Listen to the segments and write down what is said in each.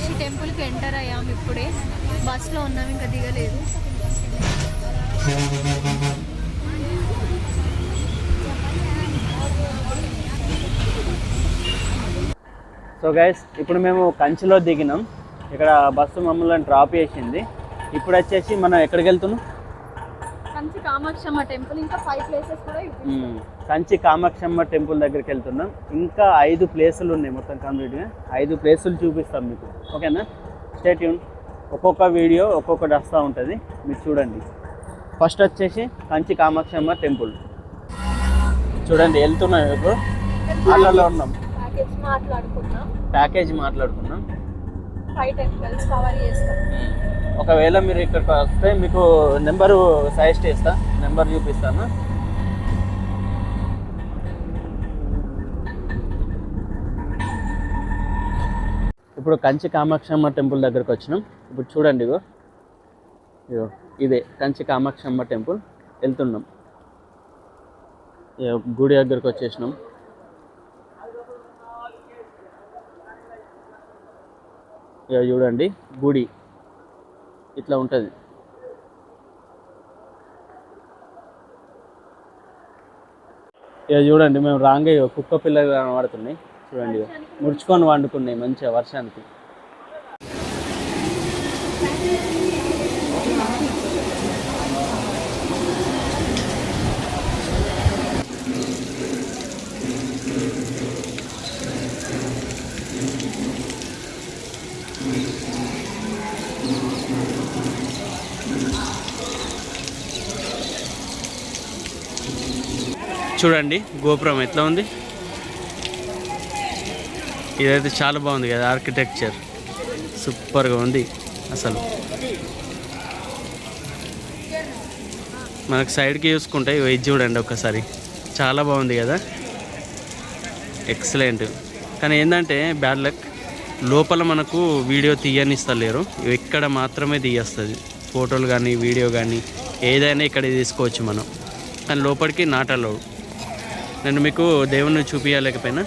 కామాక్షి టెంపుల్కి ఎంటర్ అయ్యాము ఇప్పుడే. బస్లో ఉన్నాము, ఇంకా దిగలేదు. సో గైస్, ఇప్పుడు మేము కంచిలో దిగినాం. ఇక్కడ బస్సు మమ్మల్ని డ్రాప్ చేసింది. ఇప్పుడు వచ్చేసి మనం ఎక్కడికి వెళ్తున్నాం? కంచి కామాక్షమ్మ టెంపుల్. ఇంకా 5 ప్లేసెస్ కూడా. కంచి కామాక్షమ్మ టెంపుల్ దగ్గరికి వెళ్తున్నాం. ఇంకా 5 ప్లేసులు ఉన్నాయి మొత్తం కంప్లీట్గా. 5 ప్లేసులు చూపిస్తాం మీకు, ఓకేనా? Stay tune. ఒక్కొక్క వీడియో ఒక్కొక్కటి వస్తూ ఉంటుంది, మీరు చూడండి. ఫస్ట్ వచ్చేసి కంచి కామాక్షమ్మ టెంపుల్ చూడండి. వెళ్తున్నాం, ఇప్పుడు ఆటోలో ఉన్నాం. ప్యాకేజ్ మాట్లాడుకున్నాం. 5 టెంపుల్స్ కవర్ చేస్తాం. ఒకవేళ మీరు ఇక్కడికి వస్తే మీకు నెంబరు సజెస్ట్ చేస్తా, నెంబర్ చూపిస్తాను. ఇప్పుడు కంచి కామాక్షమ్మ టెంపుల్ దగ్గరకు వచ్చినాం. ఇప్పుడు చూడండి, ఇగో ఇదే కంచి కామాక్షమ్మ టెంపుల్. వెళ్తున్నాం, గుడి దగ్గరకు వచ్చేసినాం. ఇక చూడండి, గుడి ఇట్లా ఉంటుంది. ఇక చూడండి, మేము రాంగే కుక్క పిల్లలు కనబడుతున్నాయి. చూడండి, ముడుచుకొని వండుకున్నాయి మంచిగా వర్షానికి. చూడండి గోపురం ఎట్లా ఉంది. ఇదైతే చాలా బాగుంది కదా, ఆర్కిటెక్చర్ సూపర్గా ఉంది అసలు. మనకు సైడ్కి చూసుకుంటే ఇది చూడండి ఒకసారి, చాలా బాగుంది కదా, ఎక్సలెంట్. కానీ ఏంటంటే బ్యాడ్ లక్, లోపల మనకు వీడియో తీయనిస్తలేరు. ఇక్కడ మాత్రమే తీయస్తుంది, ఫోటోలు కానీ వీడియో కానీ ఏదైనా ఇక్కడ తీసుకోవచ్చు మనం. కానీ లోపలికి నాట్ అలౌడ్. నేను మీకు దేవుణ్ణి చూపించలేకపోయినా.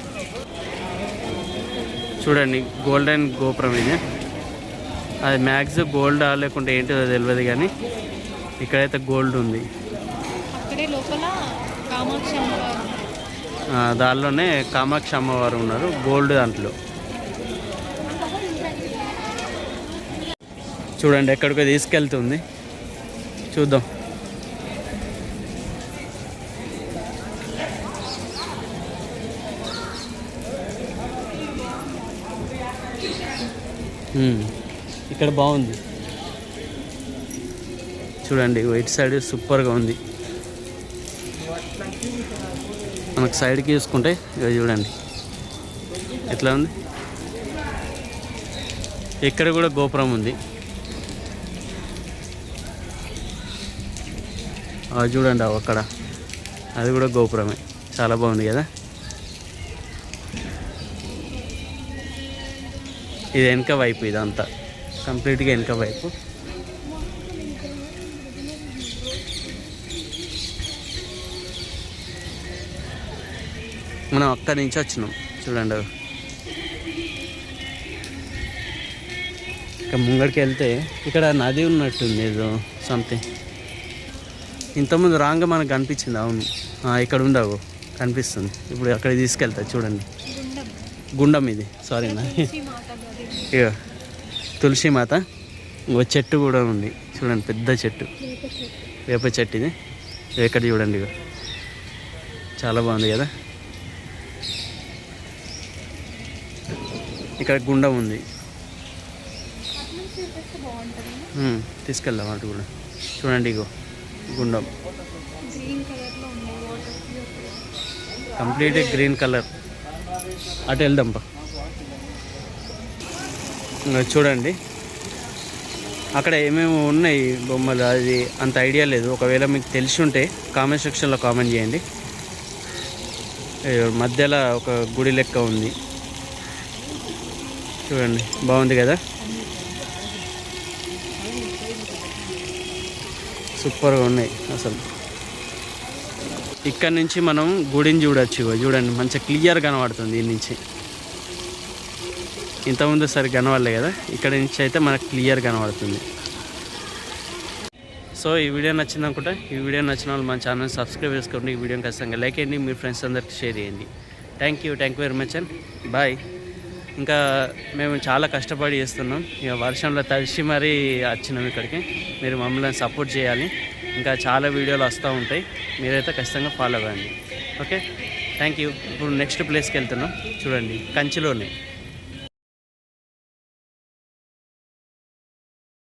చూడండి, గోల్డెన్ గోపురం ఇది. అది మ్యాక్స్ గోల్డ్ లేకుంటే ఏంటో తెలియదు, కానీ ఇక్కడైతే గోల్డ్ ఉంది. దానిలోనే కామాక్షి అమ్మవారు ఉన్నారు, గోల్డ్ దాంట్లో. చూడండి ఎక్కడికో తీసుకెళ్తుంది, చూద్దాం. ఇక్కడ బాగుంది చూడండి, వైట్ సైడ్ సూపర్గా ఉంది. మనకు సైడ్కి చూసుకుంటే ఇక చూడండి ఎట్లా ఉంది. ఇక్కడ కూడా గోపురం ఉంది, చూడండి అక్కడ, అది కూడా గోపురమే. చాలా బాగుంది కదా. ఇది వెనక వైపు, ఇదంతా కంప్లీట్గా వెనక వైపు. మనం అక్కడి నుంచి వచ్చినాం చూడండి. ఇక ముంగడికి వెళ్తే ఇక్కడ నది ఉన్నట్టుంది, ఏదో సంథింగ్. ఇంతకుముందు రాంగా మనకు కనిపించింది. అవును, ఇక్కడ ఉందావు కనిపిస్తుంది. ఇప్పుడు అక్కడ తీసుకెళ్తా చూడండి. గుండం ఇది, సారీనా. ఇక తులసి మాత. ఇంకో చెట్టు కూడా ఉంది చూడండి, పెద్ద చెట్టు, వేప చెట్టు. ఇది ఎక్కడ చూడండి, ఇక చాలా బాగుంది కదా. ఇక్కడ గుండం ఉంది, తీసుకెళ్దాం అటు కూడా. చూడండి ఇగో గుండం, కంప్లీట్ గ్రీన్ కలర్. అటు వెళ్దాంపా. చూడండి అక్కడ ఏమేమి ఉన్నాయి బొమ్మలు, అది అంత ఐడియా లేదు. ఒకవేళ మీకు తెలిసి ఉంటే కామెంట్ సెక్షన్లో కామెంట్ చేయండి. మధ్యలో ఒక గుడి లెక్క ఉంది చూడండి, బాగుంది కదా. సూపర్గా ఉన్నాయి అసలు. ఇక్కడ నుంచి మనం గుడిని చూడొచ్చు. చూడండి మంచిగా క్లియర్ కనబడుతుంది దీని నుంచి. ఇంతకుముందు సరిగ్గా కనబడలే కదా, ఇక్కడ నుంచి అయితే మనకు క్లియర్ కనబడుతుంది. సో ఈ వీడియో నచ్చింది అనుకుంటా. ఈ వీడియో నచ్చిన వాళ్ళు మన ఛానల్ సబ్స్క్రైబ్ చేసుకోండి. ఈ వీడియోని ఖచ్చితంగా లైక్ చేయండి, మీ ఫ్రెండ్స్ అందరికి షేర్ చేయండి. Thank you very much and bye. ఇంకా మేము చాలా కష్టపడి చేస్తున్నాం, ఇక వర్షంలో తడిసి మరీ వచ్చినాం ఇక్కడికి. మీరు మమ్మల్ని సపోర్ట్ చేయాలి, ఇంకా చాలా వీడియోలు వస్తూ ఉంటాయి, మీరైతే ఖచ్చితంగా ఫాలో అవ్వండి. Okay, thank you. ఇప్పుడు నెక్స్ట్ ప్లేస్కి వెళ్తున్నాం, చూడండి కంచిలోనే.